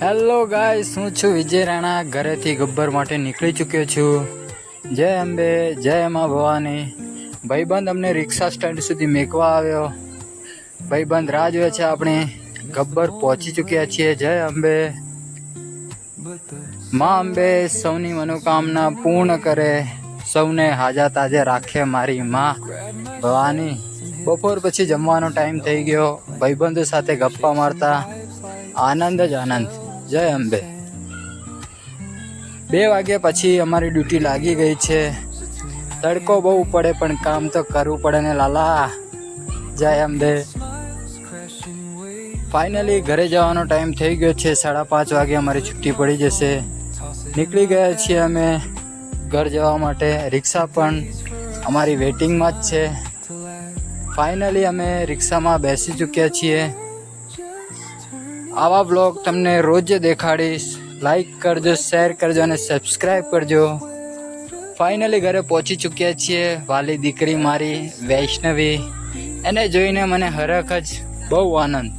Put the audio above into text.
Hello guys, હું છું વિજય રાણા. ઘરેથી ગબ્બર માટે નીકળી ચૂક્યો છું. જય અંબે, જય મા ભવાની. ભાઈબંધ અમને રિક્ષા સ્ટેન્ડ સુધી મેકવા આવ્યો. ભાઈબંધ રાહ જોવે છે. આપણે ગબ્બર પહોંચી ચૂક્યા છીએ. જય અંબે. મા અંબે સૌની મનોકામના પૂર્ણ કરે, સૌને હાજા તાજે રાખે મારી મા ભવાની. બપોર પછી જમવાનો ટાઈમ થઈ ગયો. ભાઈબંધો સાથે ગપ્પા મારતા આનંદ જ આનંદ. જય અંબે. 2 વાગ્યા પછી અમારી ડ્યુટી લાગી ગઈ છે. તડકો બહુ પડે પણ કામ તો કરવું પડે ને લાલા. જય અંબે. ફાઇનલી ઘરે જવાનો ટાઈમ થઈ ગયો છે. 5:30 વાગે અમારી છુટ્ટી પડી જશે. નીકળી ગયા છીએ અમે ઘર જવા માટે. રિક્ષા પણ અમારી વેઇટિંગમાં જ છે. ફાઇનલી અમે રિક્ષામાં બેસી ચૂક્યા છીએ. આવા બ્લોગ તમને રોજ દેખાડીશ. લાઈક કરજો, શેર કરજો અને સબસ્ક્રાઈબ કરજો. ફાઇનલી ઘરે પહોંચી ચૂક્યા છીએ. વાલી દીકરી મારી વૈષ્ણવી, એને જોઈને મને હરખ જ બહુ આનંદ.